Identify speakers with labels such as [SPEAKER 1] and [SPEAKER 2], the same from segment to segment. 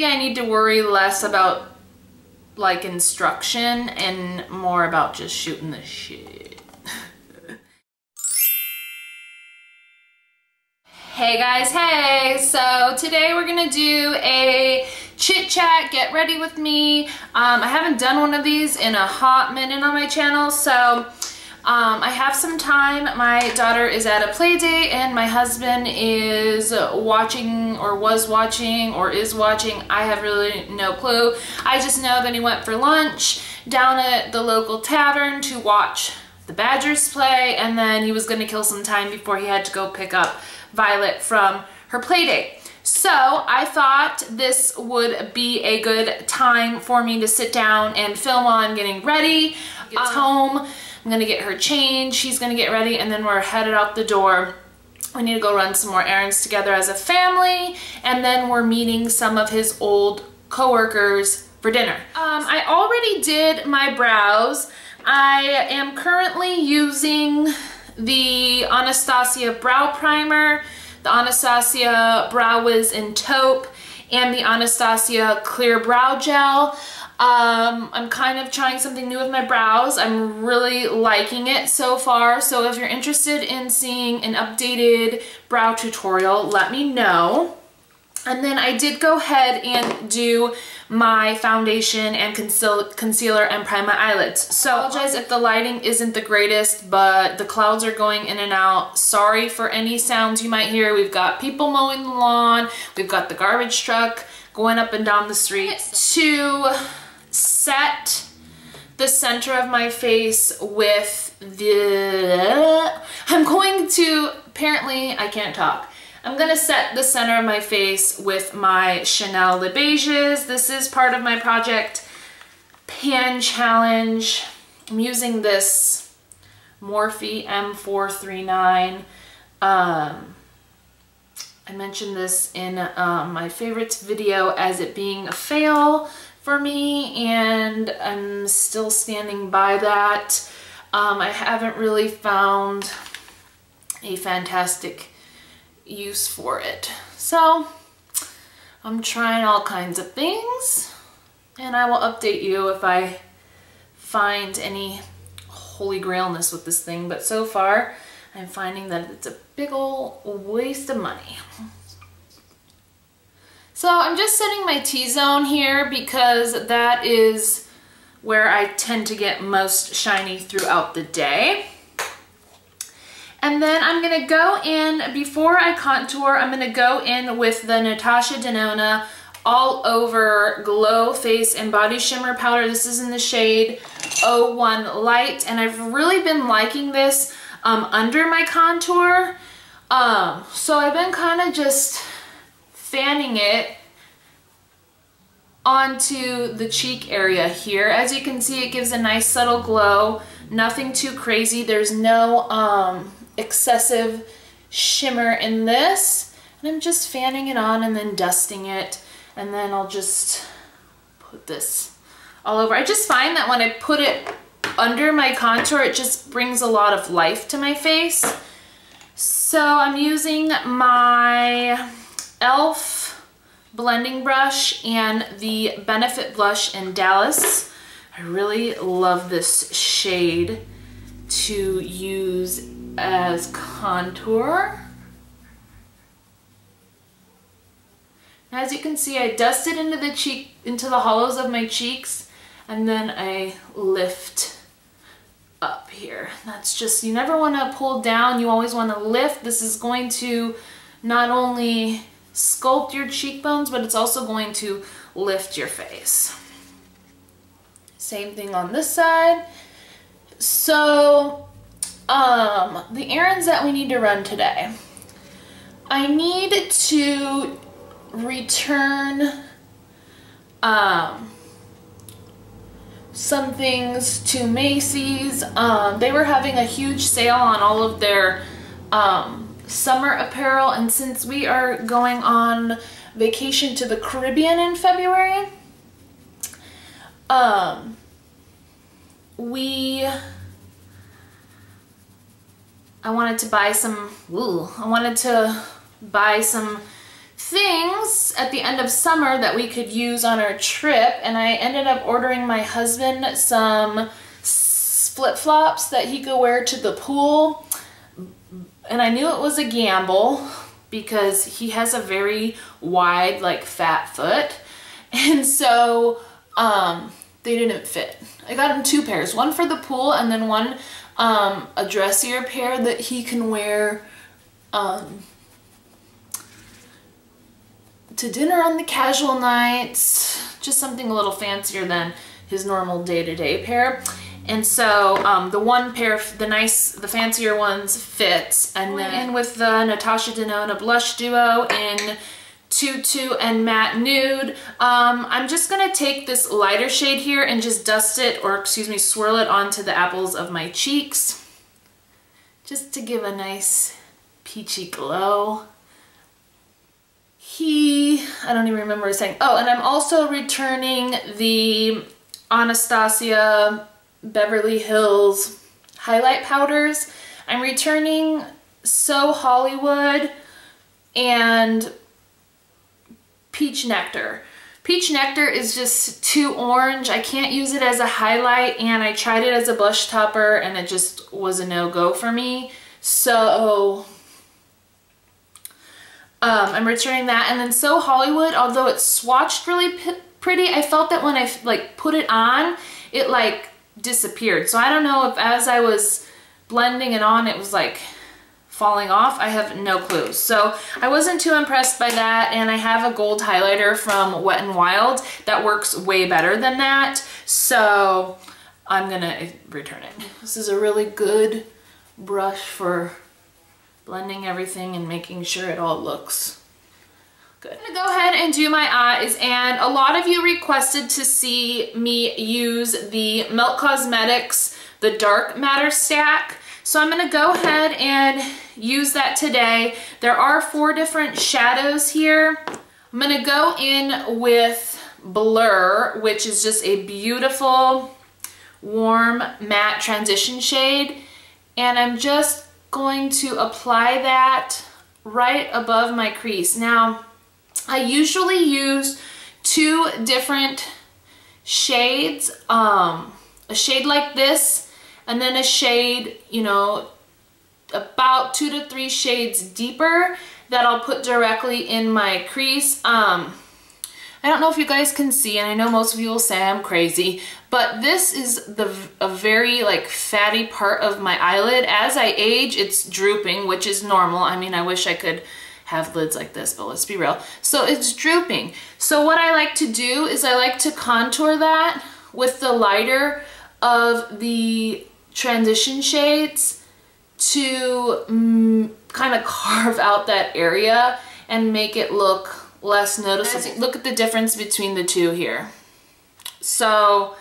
[SPEAKER 1] I need to worry less about like instruction and more about just shooting the shit. Hey guys, hey! So today we're gonna do a chit chat, get ready with me. I haven't done one of these in a hot minute on my channel, so I have some time. My daughter is at a play date and my husband is watching or was watching or is watching. I have really no clue. I just know that he went for lunch down at the local tavern to watch the Badgers play, and then he was gonna kill some time before he had to go pick up Violet from her play date. So I thought this would be a good time for me to sit down and film while I'm getting ready. Gets home, I'm gonna get her changed, she's gonna get ready, and then we're headed out the door. We need to go run some more errands together as a family, and then we're meeting some of his old coworkers for dinner. I already did my brows. I am currently using the Anastasia Brow Primer, the Anastasia Brow Wiz in Taupe, and the Anastasia Clear Brow Gel. I'm kind of trying something new with my brows. I'm really liking it so far. So if you're interested in seeing an updated brow tutorial, let me know. And then I did go ahead and do my foundation and concealer and prime my eyelids. So I apologize if the lighting isn't the greatest, but the clouds are going in and out. Sorry for any sounds you might hear. We've got people mowing the lawn. We've got the garbage truck going up and down the street. To set the center of my face with apparently I can't talk. I'm gonna set the center of my face with my Chanel Les Beiges. This is part of my Project Pan Challenge. I'm using this Morphe M439. I mentioned this in my favorites video as it being a fail for me, and I'm still standing by that. I haven't really found a fantastic use for it. So I'm trying all kinds of things, and I will update you if I find any holy grailness with this thing, but so far I'm finding that it's a big ol' waste of money. So I'm just setting my T-zone here because that is where I tend to get most shiny throughout the day. And then I'm gonna go in, before I contour, I'm gonna go in with the Natasha Denona All Over Glow Face and Body Shimmer Powder. This is in the shade 01 Light, and I've really been liking this under my contour. So I've been kind of just fanning it onto the cheek area here. As you can see, it gives a nice subtle glow, nothing too crazy. There's no excessive shimmer in this, and I'm just fanning it on and then dusting it, and then I'll just put this all over. I just find that when I put it under my contour, it just brings a lot of life to my face. So I'm using my e.l.f. blending brush and the Benefit blush in Dallas. I really love this shade to use as contour. As you can see, I dust it into the hollows of my cheeks, and then I lift up here. That's just, you never want to pull down, you always want to lift. This is going to not only sculpt your cheekbones, but it's also going to lift your face. Same thing on this side. So the errands that we need to run today. I need to return some things to Macy's. They were having a huge sale on all of their summer apparel, and since we are going on vacation to the Caribbean in February, I wanted to buy some things at the end of summer that we could use on our trip, and I ended up ordering my husband some flip-flops that he could wear to the pool. And I knew it was a gamble because he has a very wide, like, fat foot. And so they didn't fit. I got him 2 pairs, one for the pool and then one a dressier pair that he can wear to dinner on the casual nights, just something a little fancier than his normal day-to-day pair. And so the one pair, the fancier ones fits. And then in with the Natasha Denona blush duo in Tutu and Matte Nude. I'm just gonna take this lighter shade here and just dust it, or excuse me, swirl it onto the apples of my cheeks, just to give a nice peachy glow. I don't even remember what I was saying. Oh, and I'm also returning the Anastasia Beverly Hills highlight powders. I'm returning So Hollywood and Peach Nectar. Peach Nectar is just too orange. I can't use it as a highlight, and I tried it as a blush topper and it just was a no-go for me. So I'm returning that. And then So Hollywood, although it's swatched really pretty, I felt that when I like put it on, it like disappeared. So I don't know if as I was blending it on, it was like falling off. I have no clue. So I wasn't too impressed by that, and I have a gold highlighter from Wet n Wild that works way better than that. So I'm gonna return it. This is a really good brush for blending everything and making sure it all looks good. I'm gonna go ahead and do my eyes, and a lot of you requested to see me use the Milk Cosmetics, the Dark Matter Stack. So I'm gonna go ahead and use that today. There are 4 different shadows here. I'm gonna go in with Blur, which is just a beautiful, warm, matte transition shade. And I'm just going to apply that right above my crease. Now, I usually use 2 different shades, a shade like this, and then a shade, you know, about 2 to 3 shades deeper that I'll put directly in my crease. I don't know if you guys can see, and I know most of you will say I'm crazy, but this is a very like fatty part of my eyelid. As I age, it's drooping, which is normal. I mean, I wish I could have lids like this, but let's be real. So it's drooping. So what I like to do is I like to contour that with the lighter of the transition shades to kind of carve out that area and make it look less noticeable. Look at the difference between the 2 here. So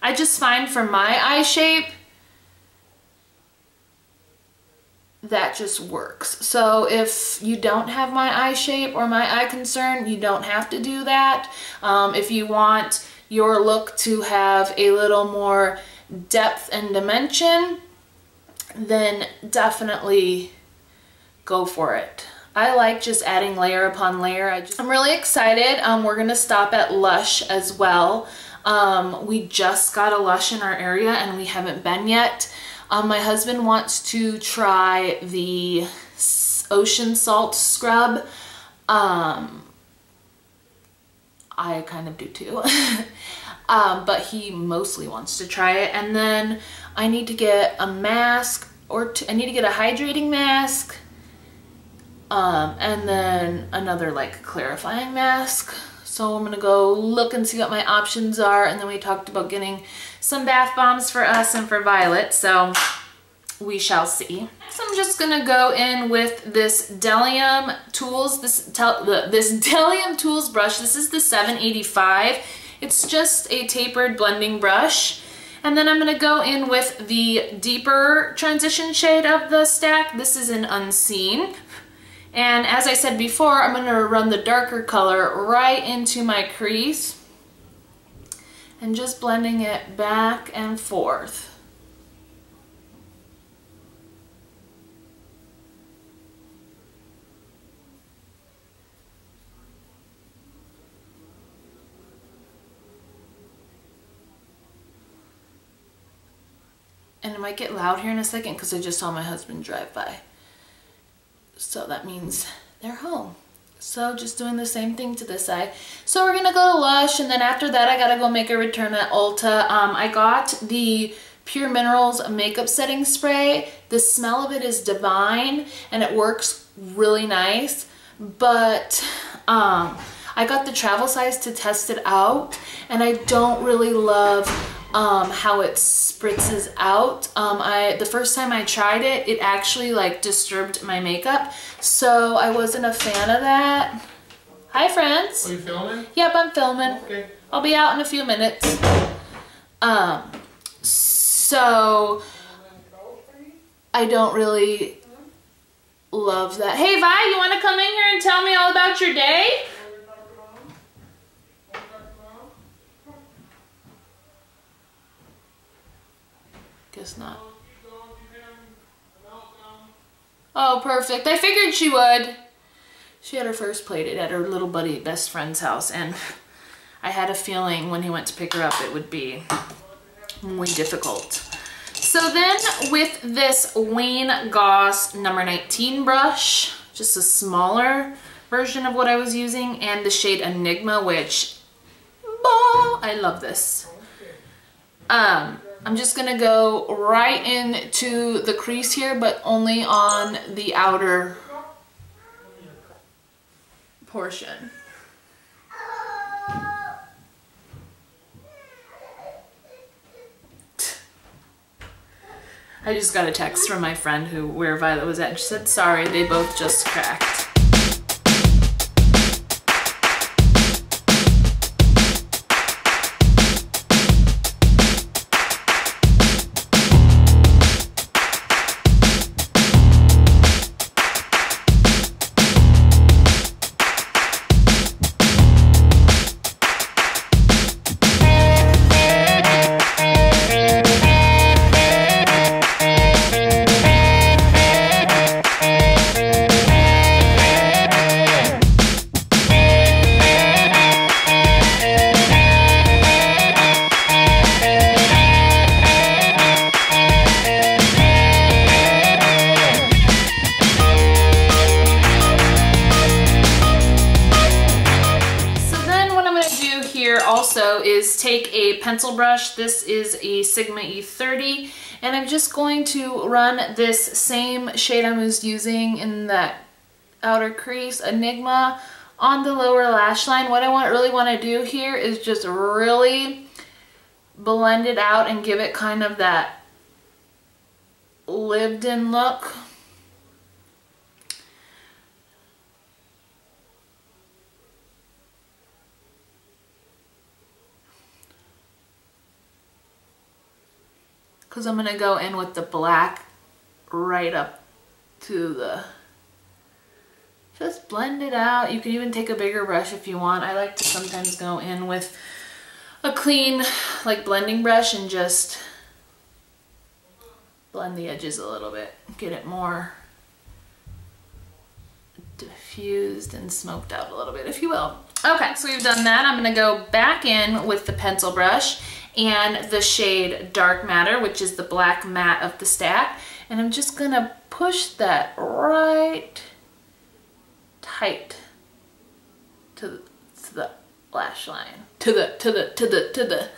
[SPEAKER 1] I just find for my eye shape, that just works. So if you don't have my eye shape or my eye concern, you don't have to do that. If you want your look to have a little more depth and dimension, then definitely go for it. I like just adding layer upon layer. I'm really excited. We're gonna stop at Lush as well. We just got a Lush in our area and we haven't been yet. My husband wants to try the Ocean Salt Scrub. I kind of do too. But he mostly wants to try it. And then I need to get a mask, or I need to get a hydrating mask. And then another like clarifying mask. So I'm gonna go look and see what my options are. And then we talked about getting some bath bombs for us and for Violet. So we shall see. So I'm just gonna go in with this bdellium Tools, this bdellium Tools brush. This is the 785. It's just a tapered blending brush. And then I'm gonna go in with the deeper transition shade of the stack. This is an Unseen. And as I said before, I'm gonna run the darker color right into my crease and just blending it back and forth. And it might get loud here in a second because I just saw my husband drive by. So that means they're home. So just doing the same thing to this eye. So we're gonna go to Lush, and then after that I gotta go make a return at Ulta. I got the Pure Minerals makeup setting spray. The smell of it is divine and it works really nice, but I got the travel size to test it out, and I don't really love how it spritzes out. The first time I tried it, it actually like disturbed my makeup, so I wasn't a fan of that. Hi friends.
[SPEAKER 2] Are you filming?
[SPEAKER 1] Yep, I'm filming.
[SPEAKER 2] Okay.
[SPEAKER 1] I'll be out in a few minutes. So I don't really love that. Hey Vi, you want to come in here and tell me all about your day? Guess not. Oh, perfect. I figured she would. She had her first play at her little buddy best friend's house, and I had a feeling when he went to pick her up it would be muy difficult. So then with this Wayne Goss number 19 brush, just a smaller version of what I was using, and the shade Enigma, which, I love this. I'm just gonna go right into the crease here, but only on the outer portion. I just got a text from my friend where Violet was at, and she said, sorry, they both just cracked. Is take a pencil brush. This is a Sigma E30, and I'm just going to run this same shade I was using in that outer crease, Enigma, on the lower lash line. What I really want to do here is just really blend it out and give it kind of that lived-in look. Because I'm going to go in with the black right up to the... Just blend it out. You can even take a bigger brush if you want. I like to sometimes go in with a clean, like, blending brush and just blend the edges a little bit. Get it more diffused and smoked out a little bit, if you will. Okay, so we've done that. I'm going to go back in with the pencil brush and the shade Dark Matter, which is the black matte of the stack, and I'm just gonna push that right tight to the lash line, to the.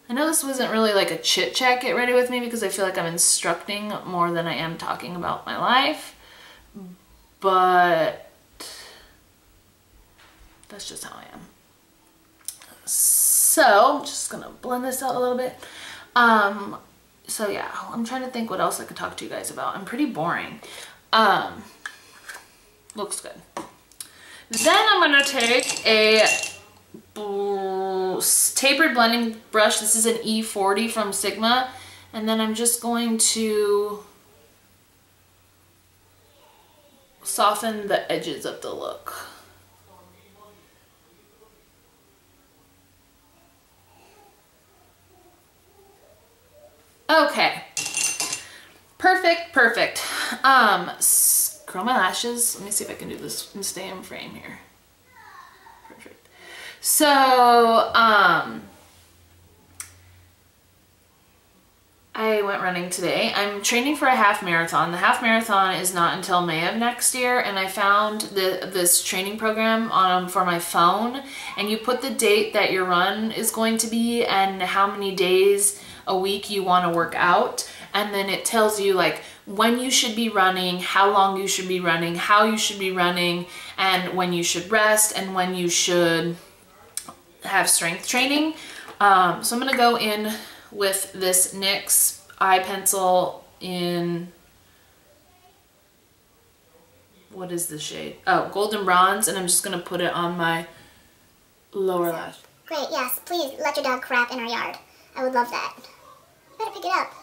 [SPEAKER 1] I know this wasn't really like a chit chat get ready with me because I feel like I'm instructing more than I am talking about my life, but that's just how I am. So I'm just gonna blend this out a little bit. So yeah, I'm trying to think what else I could talk to you guys about. I'm pretty boring. Looks good. Then I'm gonna take a tapered blending brush. This is an E40 from Sigma, and then I'm just going to soften the edges of the look. Okay, perfect. Curl my lashes. Let me see if I can do this and stay in frame here. Perfect. So, I went running today. I'm training for a half marathon. The half marathon is not until May of next year, and I found this training program for my phone, and you put the date that your run is going to be and how many days a week you want to work out, and then it tells you like when you should be running, how long you should be running, how you should be running, and when you should rest and when you should have strength training. So I'm gonna go in with this NYX eye pencil in, what is the shade? Oh, Golden Bronze, and I'm just gonna put it on my lower lash.
[SPEAKER 2] Great, yes, please let your dog crap in our yard. I would love that. Better pick it up.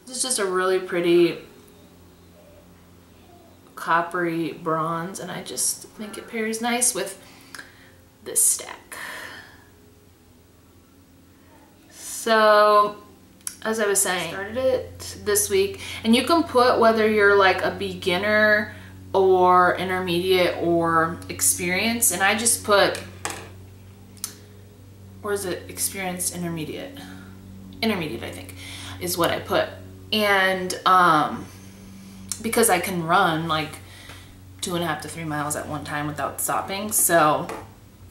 [SPEAKER 1] This is just a really pretty coppery bronze, and I just think it pairs nice with this stack. So as I was saying, I started it this week, and you can put whether you're like a beginner or intermediate or experienced, and I just put, or is it experienced intermediate? Intermediate, I think, is what I put. And because I can run like 2.5 to 3 miles at one time without stopping, so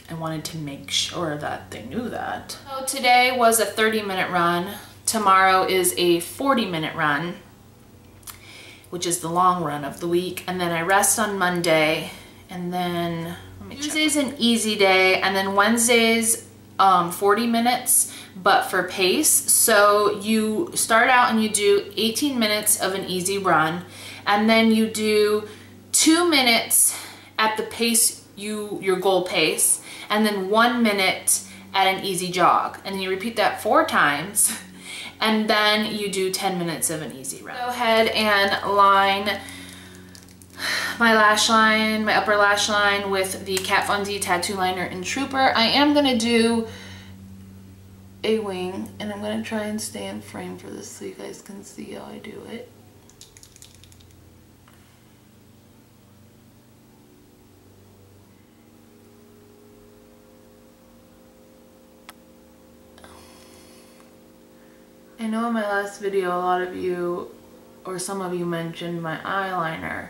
[SPEAKER 1] I wanted to make sure that they knew that. So today was a 30-minute run. Tomorrow is a 40-minute run, which is the long run of the week. And then I rest on Monday, and then Tuesday's an easy day, and then Wednesday's 40 minutes, but for pace. So you start out and you do 18 minutes of an easy run, and then you do 2 minutes at the pace your goal pace, and then 1 minute at an easy jog, and then you repeat that 4 times, and then you do 10 minutes of an easy run. Go ahead and line my lash line, my upper lash line, with the Kat Von D tattoo liner in Trooper. I am gonna do a wing, and I'm gonna try and stay in frame for this so you guys can see how I do it. I know in my last video a lot of you, or some of you, mentioned my eyeliner,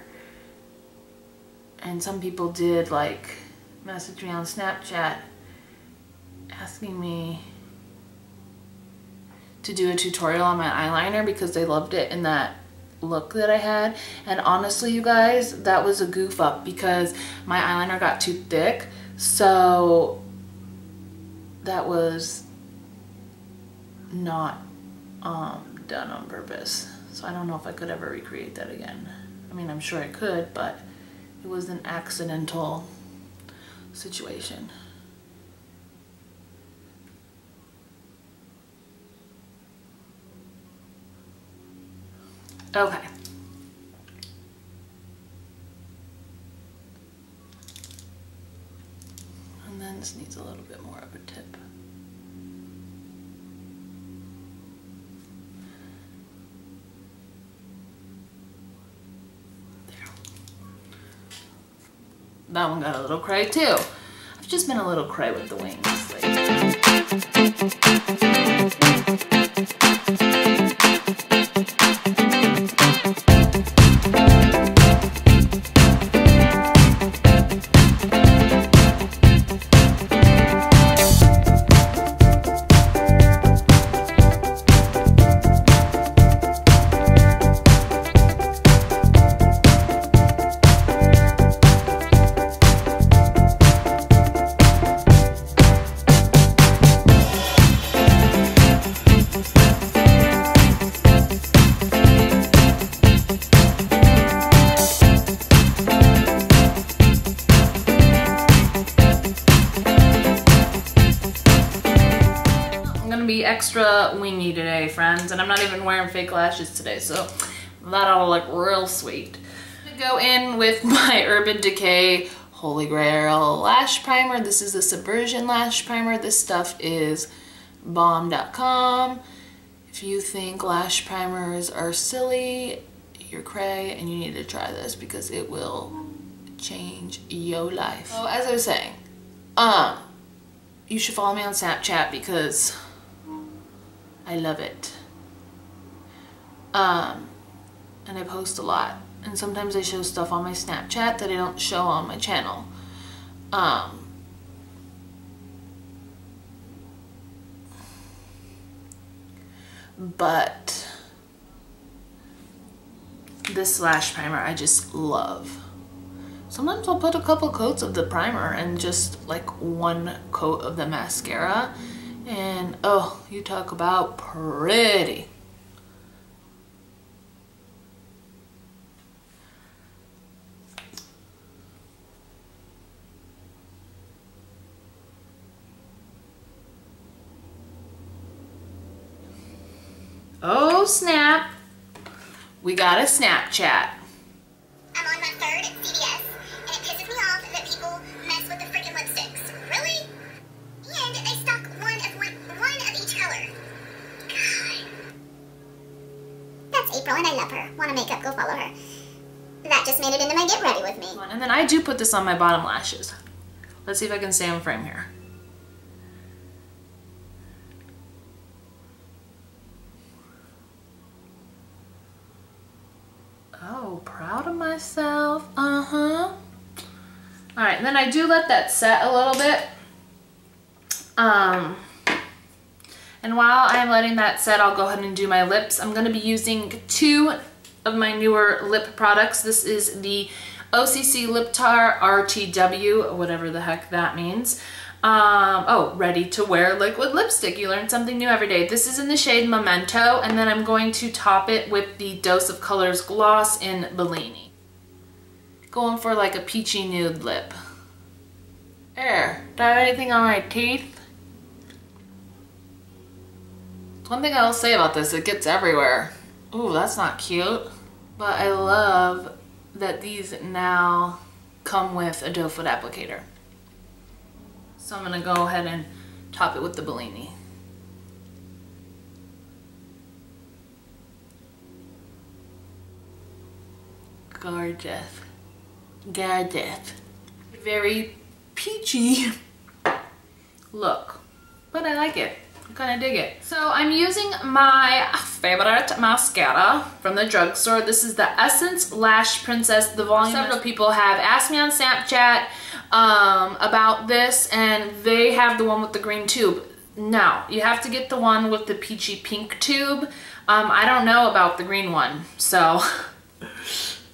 [SPEAKER 1] and some people did like message me on Snapchat asking me to do a tutorial on my eyeliner because they loved it in that look that I had. And honestly, you guys, that was a goof up because my eyeliner got too thick, so that was not done on purpose. So I don't know if I could ever recreate that again. I mean, I'm sure I could, but it was an accidental situation. Okay. And then this needs a little bit more of a tip. That one got a little cray too. I've just been a little cray with the wings extra wingy today, friends, and I'm not even wearing fake lashes today, so that'll look real sweet. I'm gonna go in with my Urban Decay Holy Grail Lash Primer. This is the Subversion Lash Primer. This stuff is bomb.com. If you think lash primers are silly, you're cray, and you need to try this because it will change your life. So as I was saying, you should follow me on Snapchat because I love it. And I post a lot. And sometimes I show stuff on my Snapchat that I don't show on my channel. But this lash primer I just love. Sometimes I'll put a couple coats of the primer and just like one coat of the mascara, and oh, you talk about pretty. Oh snap, we got a Snapchat.
[SPEAKER 2] I'm on my third CVS, and it pisses me off that people mess with the freaking lipsticks. Really? And they stock one of each color. God. That's April, and I love her. Want to makeup, go follow her. That just made it into my get ready with me.
[SPEAKER 1] And then I do put this on my bottom lashes. Let's see if I can stay in frame here. Oh, proud of myself. All right, and then I do let that set a little bit. And while I'm letting that set, I'll go ahead and do my lips. I'm going to be using two of my newer lip products. This is the OCC Lip Tar RTW, whatever the heck that means. Oh, ready to wear liquid lipstick. You learn something new every day. This is in the shade Momento, and then I'm going to top it with the Dose of Colors gloss in Bellini. Going for like a peachy nude lip. There, do I have anything on my teeth? One thing I will say about this, it gets everywhere. Ooh, that's not cute. But I love that these now come with a doe foot applicator. So I'm gonna go ahead and top it with the Bellini. Gorgeous. Gorgeous. Very peachy look, but I like it. I kind of dig it. So I'm using my favorite mascara from the drugstore. This is the Essence Lash Princess, the volume. Several people have asked me on Snapchat about this, and they have the one with the green tube. No, you have to get the one with the peachy pink tube. I don't know about the green one, so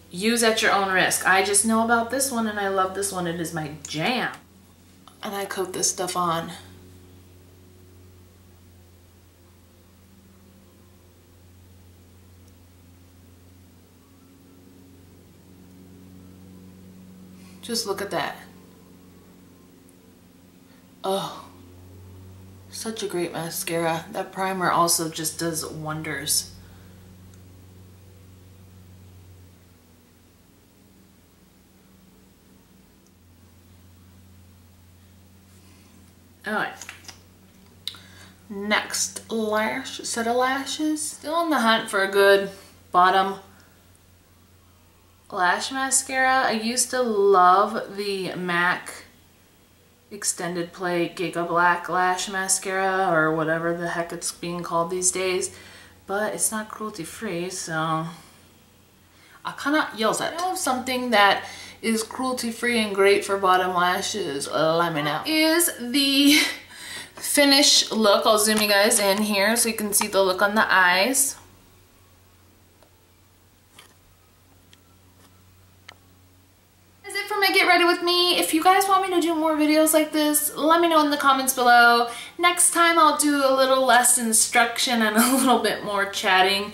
[SPEAKER 1] use at your own risk. I just know about this one, and I love this one. It is my jam. And I coat this stuff on. Just look at that. Oh, such a great mascara. That primer also just does wonders. All right. Next lash set of lashes. Still on the hunt for a good bottom lash mascara. I used to love the MAC Extended Play Giga Black Lash Mascara, or whatever the heck it's being called these days, but it's not cruelty free, so I cannot use it. If you know something that is cruelty free and great for bottom lashes, let me know. Is the finish look. I'll zoom you guys in here so you can see the look on the eyes. Get ready with me. If you guys want me to do more videos like this, let me know in the comments below. Next time I'll do a little less instruction and a little bit more chatting.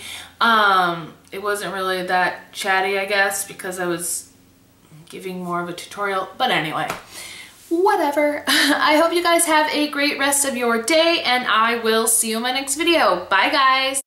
[SPEAKER 1] It wasn't really that chatty, I guess, because I was giving more of a tutorial, but anyway, whatever. I hope you guys have a great rest of your day, and I will see you in my next video. Bye guys.